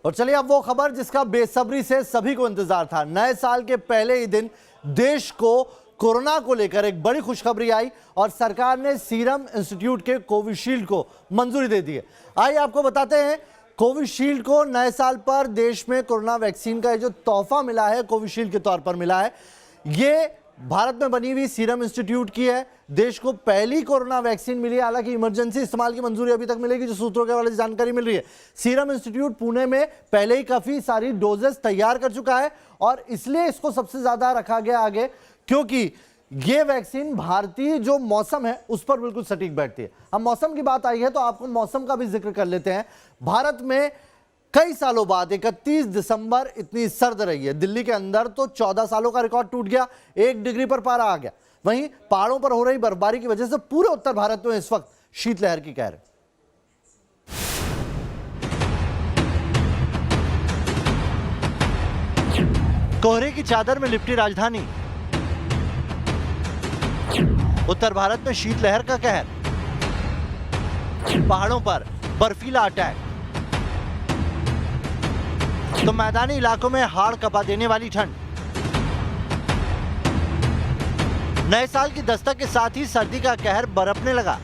और चलिए अब वो खबर जिसका बेसब्री से सभी को इंतजार था। नए साल के पहले ही दिन देश को कोरोना को लेकर एक बड़ी खुशखबरी आई और सरकार ने सीरम इंस्टीट्यूट के कोविशील्ड को मंजूरी दे दी है। आइए आपको बताते हैं, कोविशील्ड को नए साल पर देश में कोरोना वैक्सीन का जो तोहफा मिला है कोविशील्ड के तौर पर मिला है। ये भारत में बनी हुई सीरम इंस्टीट्यूट की है। देश को पहली कोरोना वैक्सीन मिली है, हालांकि इमरजेंसी इस्तेमाल की मंजूरी अभी तक मिलेगी, जो सूत्रों के हवाले से जानकारी मिल रही है। सीरम इंस्टीट्यूट पुणे में पहले ही काफी सारी डोजेस तैयार कर चुका है और इसलिए इसको सबसे ज्यादा रखा गया आगे, क्योंकि ये वैक्सीन भारतीय जो मौसम है उस पर बिल्कुल सटीक बैठती है। हम मौसम की बात आई है तो आपको मौसम का भी जिक्र कर लेते हैं। भारत में कई सालों बाद 31 दिसंबर इतनी सर्द रही है। दिल्ली के अंदर तो 14 सालों का रिकॉर्ड टूट गया, 1 डिग्री पर पारा आ गया। वहीं पहाड़ों पर हो रही बर्फबारी की वजह से पूरे उत्तर भारत में इस वक्त शीतलहर की कहर है। कोहरे की चादर में लिपटी राजधानी, उत्तर भारत में शीतलहर का कहर, पहाड़ों पर बर्फीला अटैक, तो मैदानी इलाकों में हाड़ कपा देने वाली ठंड। नए साल की दस्तक के साथ ही सर्दी का कहर बरपने लगा।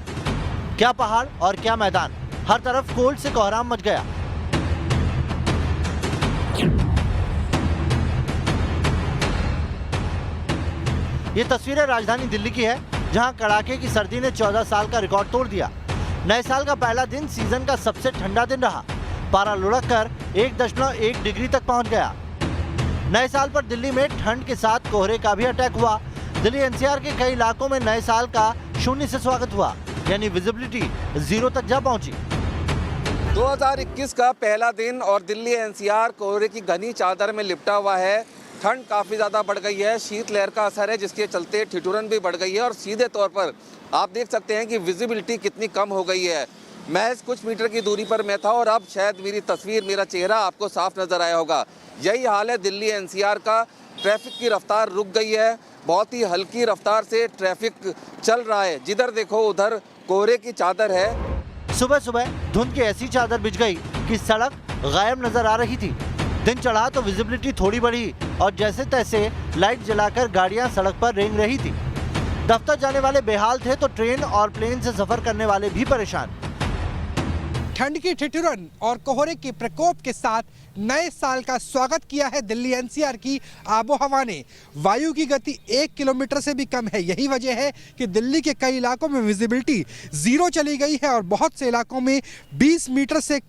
क्या पहाड़ और क्या मैदान, हर तरफ कोल्ड से कोहराम मच गया। ये तस्वीरें राजधानी दिल्ली की है, जहां कड़ाके की सर्दी ने 14 साल का रिकॉर्ड तोड़ दिया। नए साल का पहला दिन सीजन का सबसे ठंडा दिन रहा। पारा लुढ़क कर 1.1 डिग्री तक पहुंच गया। नए साल पर दिल्ली में ठंड के साथ कोहरे का भी अटैक हुआ। दिल्ली एनसीआर के कई इलाकों में नए साल का शून्य से स्वागत हुआ, यानी विजिबिलिटी 0 तक जा पहुंची। 2021 का पहला दिन और दिल्ली एनसीआर कोहरे की घनी चादर में लिपटा हुआ है। ठंड काफ़ी ज़्यादा बढ़ गई है, शीतलहर का असर है, जिसके चलते ठिठुरन भी बढ़ गई है और सीधे तौर पर आप देख सकते हैं कि विजिबिलिटी कितनी कम हो गई है। महज कुछ मीटर की दूरी पर मैं था और अब शायद मेरी तस्वीर, मेरा चेहरा आपको साफ नज़र आया होगा। यही हाल है दिल्ली एनसीआर का। ट्रैफिक की रफ्तार रुक गई है, बहुत ही हल्की रफ्तार से ट्रैफिक चल रहा है। जिधर देखो उधर कोहरे की चादर है। सुबह सुबह धुंध की ऐसी चादर बिछ गई कि सड़क गायब नजर आ रही थी। दिन चढ़ा तो विजिबिलिटी थोड़ी बढ़ी और जैसे तैसे लाइट जलाकर गाड़ियां सड़क पर रेंग रही थी। दफ्तर जाने वाले बेहाल थे तो ट्रेन और प्लेन से सफर करने वाले भी परेशान। ठंड की ठिठुरन और कोहरे के प्रकोप के साथ नए साल का स्वागत किया है दिल्ली एनसीआर की आबोहवा ने। वायु की गति 1 किलोमीटर से भी कम है। यही वजह है कि दिल्ली के कई इलाकों में विजिबिलिटी 0 चली गई है और बहुत से इलाकों में 20 मीटर से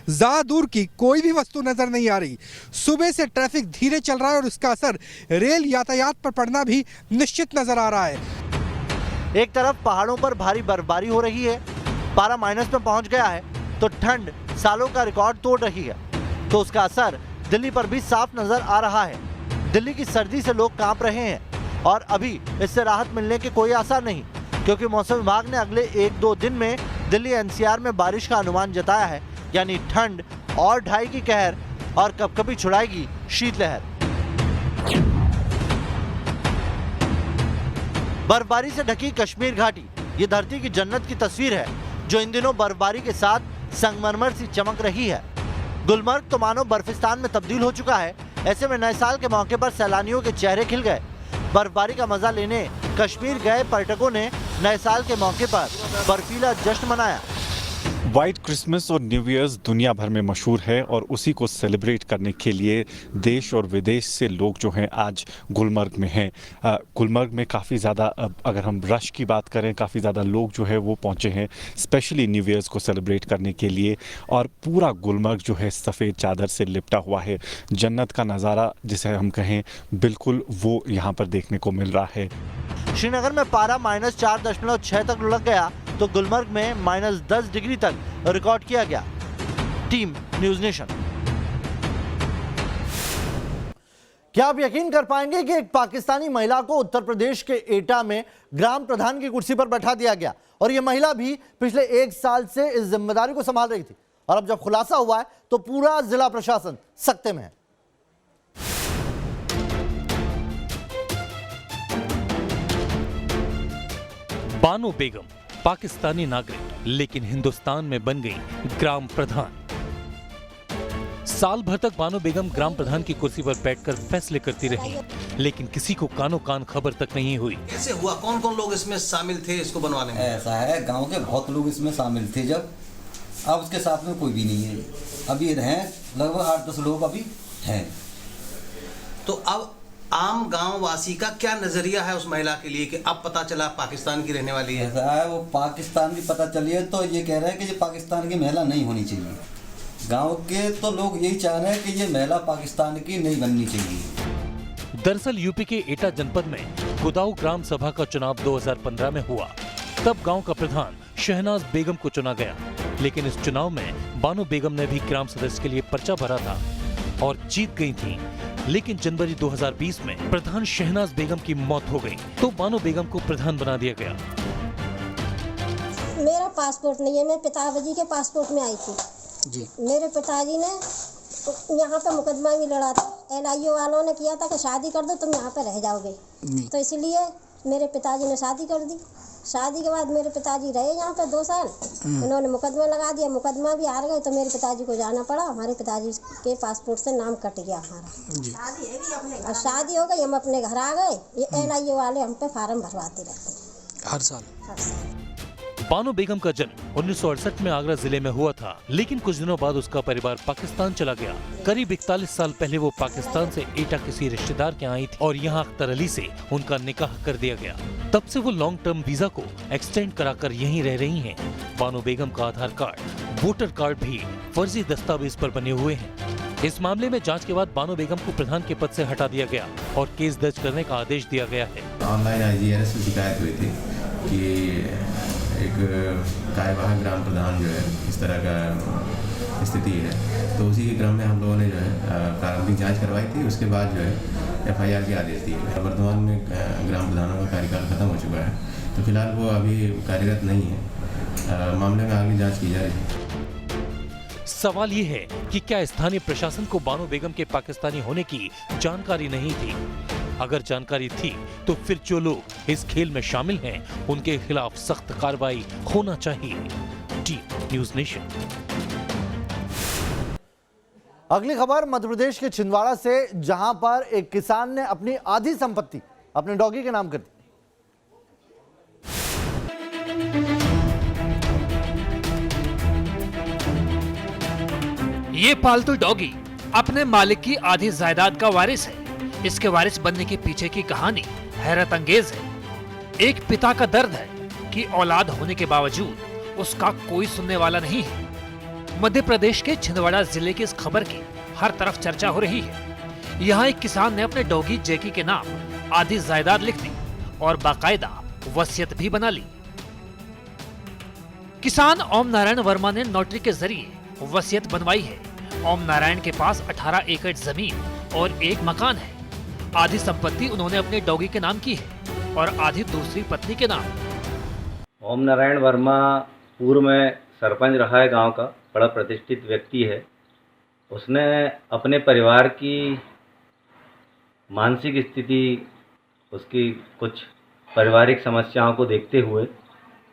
ज्यादा दूर की कोई भी वस्तु नजर नहीं आ रही। सुबह से ट्रैफिक धीरे चल रहा है और उसका असर रेल यातायात पर पड़ना भी निश्चित नजर आ रहा है। एक तरफ पहाड़ों पर भारी बर्फबारी हो रही है, पारा माइनस में पहुंच गया है, तो ठंड सालों का रिकॉर्ड तोड़ रही है, तो उसका असर दिल्ली पर भी साफ नजर आ रहा है। दिल्ली की सर्दी से लोग कांप रहे हैं और अभी इससे राहत मिलने के कोई आसार नहीं, क्योंकि मौसम विभाग ने अगले 1-2 दिन में दिल्ली एनसीआर में बारिश का अनुमान जताया है, यानी ठंड और ढाई की कहर और कभी छुड़ाएगी शीतलहर। बर्फबारी से ढकी कश्मीर घाटी, ये धरती की जन्नत की तस्वीर है, जो इन दिनों बर्फबारी के साथ संगमरमर सी चमक रही है। गुलमर्ग तो मानो बर्फिस्तान में तब्दील हो चुका है। ऐसे में नए साल के मौके पर सैलानियों के चेहरे खिल गए। बर्फबारी का मजा लेने कश्मीर गए पर्यटकों ने नए साल के मौके पर बर्फीला जश्न मनाया। वाइट क्रिसमस और न्यू ईयर्स दुनिया भर में मशहूर है और उसी को सेलिब्रेट करने के लिए देश और विदेश से लोग जो हैं आज गुलमर्ग में हैं। गुलमर्ग में काफ़ी ज़्यादा, अगर हम रश की बात करें, काफ़ी ज़्यादा लोग जो है वो पहुंचे हैं स्पेशली न्यू ईयर्स को सेलिब्रेट करने के लिए। और पूरा गुलमर्ग जो है सफ़ेद चादर से लिपटा हुआ है। जन्नत का नज़ारा जिसे हम कहें, बिल्कुल वो यहाँ पर देखने को मिल रहा है। श्रीनगर में पारा -4.6 तक लुढ़क गया, तो गुलमर्ग में -10 डिग्री तक रिकॉर्ड किया गया। Team news nation. क्या आप यकीन कर पाएंगे कि एक पाकिस्तानी महिला को उत्तर प्रदेश के एटा में ग्राम प्रधान की कुर्सी पर बैठा दिया गया और यह महिला भी पिछले 1 साल से इस जिम्मेदारी को संभाल रही थी, और अब जब खुलासा हुआ है तो पूरा जिला प्रशासन सख्ते में है। बानो बेगम पाकिस्तानी नागरिक, लेकिन हिंदुस्तान में बन गई ग्राम प्रधान। साल भर तक बानो बेगम ग्राम प्रधान की कुर्सी पर बैठकर फैसले करती रही, लेकिन किसी को कानो कान खबर तक नहीं हुई। कैसे हुआ, कौन कौन लोग इसमें शामिल थे इसको बनवाने में? ऐसा है, गांव के बहुत लोग इसमें शामिल थे जब, अब उसके साथ में कोई भी नहीं है। अभी हैं लगभग 8-10 लोग अभी हैं। तो अब आम गांव वासी का क्या नजरिया है उस महिला के लिए कि अब पता चला पाकिस्तान की रहने वाली है? ऐसा है, वो पाकिस्तान की पता चली है तो ये कह रहे हैं कि ये पाकिस्तान की महिला नहीं होनी चाहिए। गांव के तो लोग यही चाह रहे हैं कि ये महिला पाकिस्तान की नहीं बननी चाहिए। दरअसल यूपी के एटा जनपद में कुदाऊ ग्राम सभा का चुनाव 2015 में हुआ। तब गांव का प्रधान शहनाज बेगम को चुना गया, लेकिन इस चुनाव में बानो बेगम ने भी ग्राम सदस्य के लिए पर्चा भरा था और जीत गई थी। लेकिन जनवरी 2020 में प्रधान शहनाज बेगम की मौत हो गई, तो बानो बेगम को प्रधान बना दिया गया। मेरा पासपोर्ट नहीं है, मैं पिताजी के पासपोर्ट में आई थी जी। मेरे पिताजी ने यहाँ पे मुकदमा भी लड़ा था, LIO वालों ने किया था कि शादी कर दो तुम यहाँ पे रह जाओगे, तो इसलिए मेरे पिताजी ने शादी कर दी। शादी के बाद मेरे पिताजी रहे यहाँ पे 2 साल, उन्होंने मुकदमा लगा दिया, मुकदमा भी हार गए, तो मेरे पिताजी को जाना पड़ा। हमारे पिताजी के पासपोर्ट से नाम कट गया हमारा, और शादी हो गई, हम अपने घर आ गए। ये LIO वाले हम पे फार्म भरवाते रहते हर साल। बानो बेगम का जन्म 1968 में आगरा जिले में हुआ था, लेकिन कुछ दिनों बाद उसका परिवार पाकिस्तान चला गया। करीब 41 साल पहले वो पाकिस्तान से एटा किसी रिश्तेदार के आई थी और यहाँ अख्तर अली से उनका निकाह कर दिया गया। तब से वो लॉन्ग टर्म वीजा को एक्सटेंड कराकर यहीं रह रही हैं। बानो बेगम का आधार कार्ड, वोटर कार्ड भी फर्जी दस्तावेज पर बने हुए हैं। इस मामले में जांच के बाद बानो बेगम को प्रधान के पद से हटा दिया गया और केस दर्ज करने का आदेश दिया गया है। ऑनलाइन IGRS से शिकायत हुई थी कि एक कार्यवाहक ग्राम प्रधान जो है इस तरह का स्थिति है, तो उसी के क्रम में हम लोगों ने जो है प्रारंभिक जांच करवाई थी। उसके बाद जो है FIR के आदेश दिए गए। वर्तमान में ग्राम प्रधानों का कार्यकाल खत्म हो चुका है, तो फिलहाल वो अभी कार्यरत नहीं है। मामले में आगे जांच की जा रही है। सवाल ये है कि क्या स्थानीय प्रशासन को बानो बेगम के पाकिस्तानी होने की जानकारी नहीं थी? अगर जानकारी थी तो फिर जो लोग इस खेल में शामिल हैं उनके खिलाफ सख्त कार्रवाई होना चाहिए। Team news nation. अगली खबर मध्य प्रदेश के छिंदवाड़ा से, जहां पर एक किसान ने अपनी आधी संपत्ति अपने डॉगी के नाम कर दी। ये पालतू डॉगी अपने मालिक की आधी जायदाद का वारिस है। इसके वारिस बनने के पीछे की कहानी हैरत अंगेज है। एक पिता का दर्द है कि औलाद होने के बावजूद उसका कोई सुनने वाला नहीं है। मध्य प्रदेश के छिंदवाड़ा जिले की इस खबर की हर तरफ चर्चा हो रही है। यहाँ एक किसान ने अपने डॉगी जैकी के नाम आधी जायदाद लिख दी और बाकायदा वसीयत भी बना ली। किसान ओम नारायण वर्मा ने नोटरी के जरिए वसीयत बनवाई है। ओम नारायण के पास 18 एकड़ जमीन और एक मकान है। आधी संपत्ति उन्होंने अपने डॉगी के नाम की है और आधी दूसरी पत्नी के नाम। ओम नारायण वर्मा पूर्व में सरपंच रहा है गांव का, बड़ा प्रतिष्ठित व्यक्ति है। उसने अपने परिवार की मानसिक स्थिति, उसकी कुछ पारिवारिक समस्याओं को देखते हुए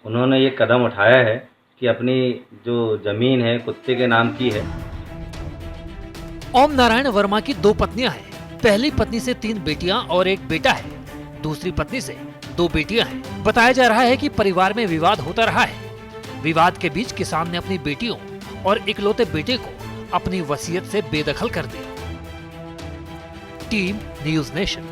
उन्होंने ये कदम उठाया है कि अपनी जो जमीन है कुत्ते के नाम की है। ओम नारायण वर्मा की 2 पत्नियां हैं। पहली पत्नी से 3 बेटियां और 1 बेटा है। दूसरी पत्नी से 2 बेटियां हैं। बताया जा रहा है कि परिवार में विवाद होता रहा है। विवाद के बीच किसान ने अपनी बेटियों और इकलौते बेटे को अपनी वसीयत से बेदखल कर दिया। Team news nation.